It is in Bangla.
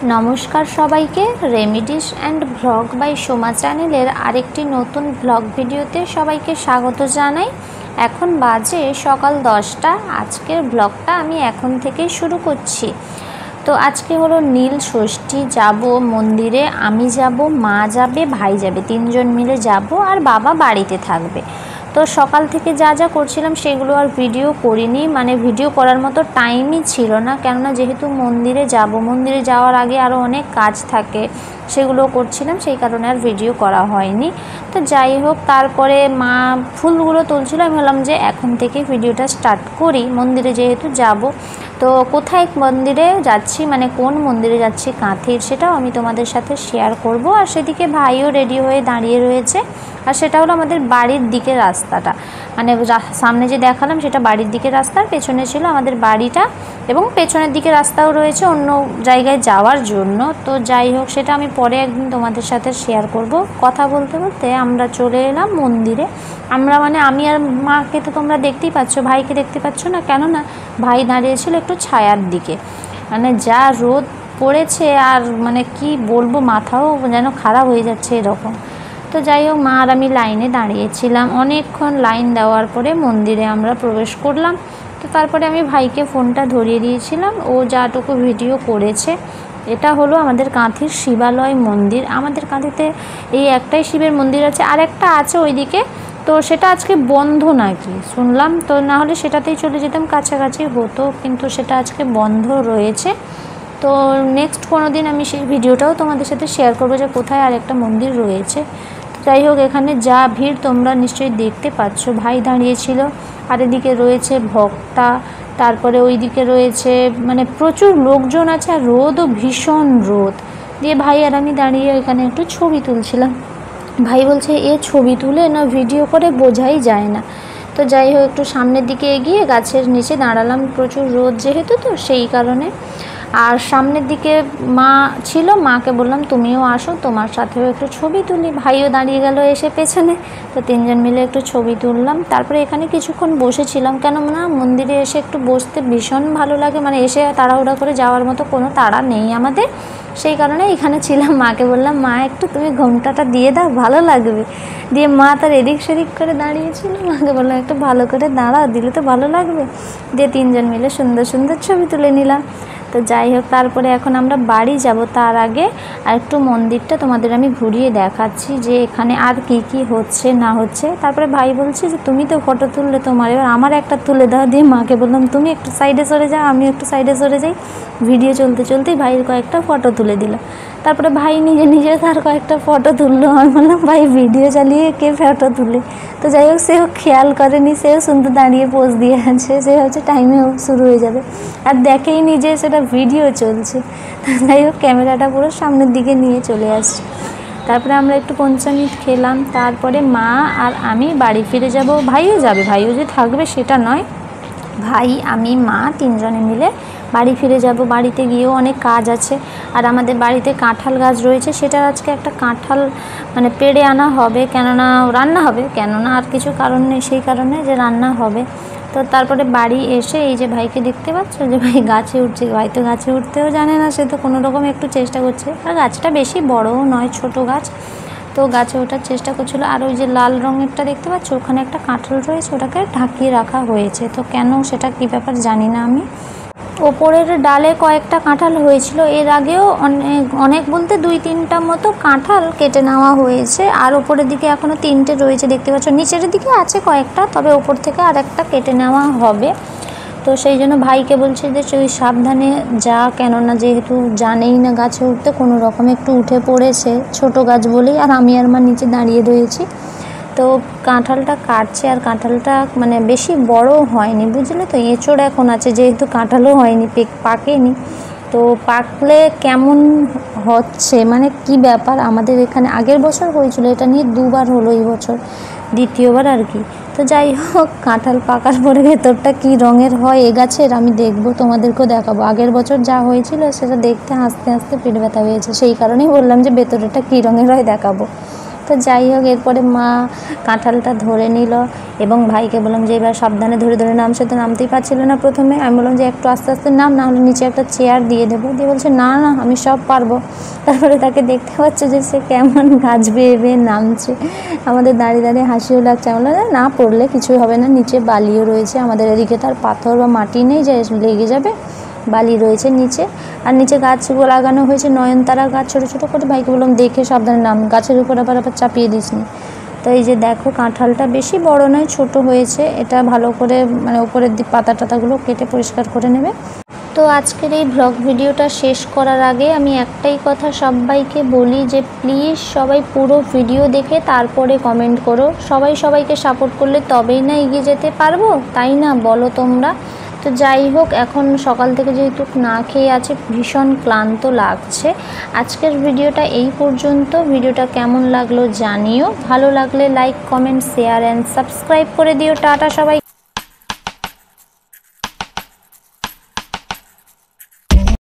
নমস্কার সবাইকে, remedies and blog by Soma চ্যানেলের আরেকটি নতুন ব্লগ ভিডিওতে সবাইকে স্বাগত জানাই। এখন বাজে সকাল 10টা। আজকের ব্লগটা আমি এখন থেকেই শুরু করছি। তো আজকে হলো নীল ষষ্ঠী, যাব মন্দিরে। আমি যাব, মা যাবে, ভাই যাবে, তিনজন মিলে যাব, আর বাবা বাড়িতে থাকবে। তো সকাল থেকে যা যা করছিলাম সেগুলো আর ভিডিও করিনি, মানে ভিডিও করার মতো টাইমই ছিল না, কেননা যেহেতু মন্দিরে যাব, মন্দিরে যাওয়ার আগে আরও অনেক কাজ থাকে, সেগুলো করছিলাম, সেই কারণে আর ভিডিও করা হয়নি। তো যাই হোক, তারপরে মা ফুলগুলো তুলছিল, আমি ভাবলাম যে এখন থেকে ভিডিওটা স্টার্ট করি। মন্দিরে যেহেতু যাব, তো কোথায় মন্দিরে যাচ্ছি, মানে কোন মন্দিরে যাচ্ছি কাঁথির, সেটাও আমি তোমাদের সাথে শেয়ার করব। আর সেদিকে ভাইও রেডি হয়ে দাঁড়িয়ে রয়েছে। আর সেটা হলো আমাদের বাড়ির দিকে রাস্তাটা, মানে সামনে যে দেখালাম সেটা বাড়ির দিকে রাস্তার পেছনে ছিল আমাদের বাড়িটা, এবং পেছনের দিকে রাস্তাও রয়েছে অন্য জায়গায় যাওয়ার জন্য। তো যাই হোক, সেটা আমি পরে একদিন তোমাদের সাথে শেয়ার করব। কথা বলতে বলতে আমরা চলে এলাম মন্দিরে। আমরা মানে আমি আর মাকে তো তোমরা দেখতেই পাচ্ছ, ভাইকে দেখতে পাচ্ছ না, কেননা ভাই দাঁড়িয়েছিল একটু ছায়ার দিকে। মানে যা রোদ পড়েছে, আর মানে কি বলবো, মাথাও যেন খারাপ হয়ে যাচ্ছে এরকম। তো যাই হোক, মা আর আমি লাইনে দাঁড়িয়েছিলাম। অনেকক্ষণ লাইন দেওয়ার পরে মন্দিরে আমরা প্রবেশ করলাম। তো তারপরে আমি ভাইকে ফোনটা ধরিয়ে দিয়েছিলাম, ও যাটুকু ভিডিও করেছে। এটা হলো আমাদের কাঁথির শিবালয় মন্দির। আমাদের কাঁথিতে এই একটাই শিবের মন্দির আছে, আর একটা আছে ওইদিকে। তো সেটা আজকে বন্ধ নাকি শুনলাম, তো না হলে সেটাতেই চলে যেতাম, কাছাকাছি হতো, কিন্তু সেটা আজকে বন্ধ রয়েছে। তো নেক্সট কোনো দিন আমি সেই ভিডিওটাও তোমাদের সাথে শেয়ার করবো যে কোথায় আরেকটা মন্দির রয়েছে। যাই হোক, এখানে যা ভিড় তোমরা নিশ্চয়ই দেখতে পাচ্ছ। ভাই দাঁড়িয়েছিল, আর এদিকে রয়েছে ভক্তা, তারপরে ওই দিকে রয়েছে মানে প্রচুর লোকজন আছে, আর রোদও ভীষণ রোদ। দিয়ে ভাই আর আমি দাঁড়িয়ে এখানে একটু ছবি তুলছিলাম। ভাই বলছে এ ছবি তুলে না ভিডিও করে বোঝাই যায় না। তো যাই হোক, একটু সামনের দিকে এগিয়ে গাছের নিচে দাঁড়ালাম, প্রচুর রোদ যেহেতু, তো সেই কারণে। আর সামনের দিকে মা ছিল, মাকে বললাম তুমিও আসো, তোমার সাথেও একটু ছবি তুলি। ভাইও দাঁড়িয়ে গেল এসে পেছনে। তো তিনজন মিলে একটু ছবি তুললাম। তারপরে এখানে কিছুক্ষণ বসেছিলাম, কেননা মন্দিরে এসে একটু বসতে ভীষণ ভালো লাগে, মানে এসে তাড়াহুড়া করে যাওয়ার মতো কোনো তাড়া নেই আমাদের, সেই কারণে এখানে ছিলাম। মাকে বললাম মা একটু তুমি ঘোমটাটা দিয়ে দাও, ভালো লাগবে। দিয়ে মা তার এদিক সেদিক করে দাঁড়িয়েছিল, মাকে বললাম একটু ভালো করে দাঁড়াও, দিলে তো ভালো লাগবে। দিয়ে তিনজন মিলে সুন্দর সুন্দর ছবি তুলে নিলাম। তো যাই হোক, তারপরে এখন আমরা বাড়ি যাব, তার আগে আর একটু মন্দিরটা তোমাদের আমি ঘুরিয়ে দেখাচ্ছি যে এখানে আর কি কি হচ্ছে না হচ্ছে। তারপরে ভাই বলছে যে তুমি তো ফটো তুললে, তোমার এবার আমার একটা তুলে দাও। দিয়ে মাকে বললাম তুমি একটু সাইডে সরে যাও, আমি একটু সাইডে সরে যাই। ভিডিও চলতে চলতেই ভাইয়ের কয়েকটা ফটো তুলে দিল। তারপরে ভাই নিজে নিজে তার কয়েকটা ফটো তুললো। আমি বললাম ভাই ভিডিও চালিয়ে কে ফটো তুলে। তো যাই হোক, সেও খেয়াল করেনি, সেও সুন্দর দাঁড়িয়ে পোজ দিয়ে আছে, সে হচ্ছে টাইমে শুরু হয়ে যাবে, আর দেখেই নি যে সেটা ভিডিও চলছে। যাই হোক, ক্যামেরাটা পুরো সামনের দিকে নিয়ে চলে আসছে। তারপরে আমরা একটু পঞ্চামৃত খেলাম। তারপরে মা আর আমি বাড়ি ফিরে যাব। ভাইও যাবে, ভাইও যে থাকবে সেটা নয়, ভাই আমি মা তিনজনে মিলে বাড়ি ফিরে যাব। বাড়িতে গিয়েও অনেক কাজ আছে, আর আমাদের বাড়িতে কাঁঠাল গাছ রয়েছে, সেটার আজকে একটা কাঁঠাল মানে পেড়ে আনা হবে, কেননা রান্না হবে, কেননা আর কিছু কারণ নেই, সেই কারণে যে রান্না হবে। তো তারপরে বাড়ি এসে এই যে ভাইকে দেখতে পাচ্ছ যে ভাই গাছে উঠছে। ভাই তো গাছে উঠতেও জানে না, সে তো কোনো রকম একটু চেষ্টা করছে, আর গাছটা বেশি বড়ও নয়, ছোট গাছ। তো গাছে ওঠার চেষ্টা করছিল। আর ওই যে লাল রঙেরটা দেখতে পাচ্ছ, ওখানে একটা কাঁঠাল রয়েছে, ওটাকে ঢাকিয়ে রাখা হয়েছে। তো কেন সেটা কী ব্যাপার জানি না আমি। ওপরের ডালে কয়েকটা কাঁঠাল হয়েছিল, এর আগেও অনেক বলতে 2-3টা মতো কাঁঠাল কেটে নেওয়া হয়েছে, আর ওপরের দিকে এখনও 3টে রয়েছে দেখতে পাচ্ছ। নিচের দিকে আছে কয়েকটা, তবে ওপর থেকে আর একটা কেটে নেওয়া হবে। তো সেই জন্য ভাইকে বলছে যে তুই সাবধানে যা, কেননা যেহেতু জানেই না গাছে উঠতে, কোনো রকমে একটু উঠে পড়েছে, ছোট গাছ বলেই। আর আমি আর মা নিচে দাঁড়িয়ে রয়েছি। তো কাঁঠালটা কাটছে, আর কাঁঠালটা মানে বেশি বড় হয়নি, বুঝলে তো, এঁচড় এখন আছে, যেহেতু কাঁঠালও হয়নি, পাকেনি। তো পাকলে কেমন হচ্ছে, মানে কি ব্যাপার, আমাদের এখানে আগের বছর হয়েছিল, এটা নিয়ে 2বার হলো এই বছর, দ্বিতীয়বার আর কি। তো যাই হোক, কাঁঠাল পাকার পরে ভেতরটা কী রঙের হয় এ গাছের আমি দেখবো, তোমাদেরকেও দেখাবো। আগের বছর যা হয়েছিল সেটা দেখতে হাসতে হাসতে পেট ব্যথা হয়েছে, সেই কারণেই বললাম যে ভেতরটা কী রঙের হয় দেখাবো। তো যাই হোক, এরপরে মা কাঁঠালটা ধরে নিল এবং ভাইকে বললাম যে এবার সাবধানে ধরে ধরে নামছে। তো নামতেই পারছিল না প্রথমে। আমি বললাম যে একটু আস্তে আস্তে নাম, না হলে নিচে একটা চেয়ার দিয়ে দেবো। দিয়ে বলছে না না, আমি সব পারবো। তারপরে তাকে দেখতে পাচ্ছে যে সে কেমন গাছ বেয়ে বেয়ে নামছে। আমাদের দাঁড়িয়ে দাঁড়িয়ে হাসিও লাগছে। আমি বললাম না পড়লে কিছুই হবে না, নিচে বালিও রয়েছে, আমাদের এদিকে তার পাথর বা মাটি নেই যে লেগে যাবে, বালি রয়েছে নিচে। আর নিচে গাছগুলো লাগানো হয়েছে, নয়নতারা গাছ ছোটো ছোটো করে। ভাইকে বললাম দেখে সাবধানে নাম, গাছের উপর আবার চাপিয়ে দিস নি। তো এই যে দেখো কাঁঠালটা বেশি বড় নয়, ছোট হয়েছে। এটা ভালো করে মানে উপরের পাতা টাতাগুলো কেটে পরিষ্কার করে নেবে। তো আজকের এই ব্লগ ভিডিওটা শেষ করার আগে আমি একটাই কথা সবাইকে বলি যে প্লিজ সবাই পুরো ভিডিও দেখে তারপরে কমেন্ট করো। সবাই সবাইকে সাপোর্ট করলে তবেই না এগিয়ে যেতে পারবো, তাই না বলো তোমরা? তো যাই হোক, এখন সকাল থেকে যেহেতু না খেয়ে আছে, ভীষণ ক্লান্ত লাগছে। আজকের ভিডিওটা এই পর্যন্ত। ভিডিওটা কেমন লাগলো জানিও, ভালো লাগলে like comment share and subscribe করে দিও। টাটা সবাই।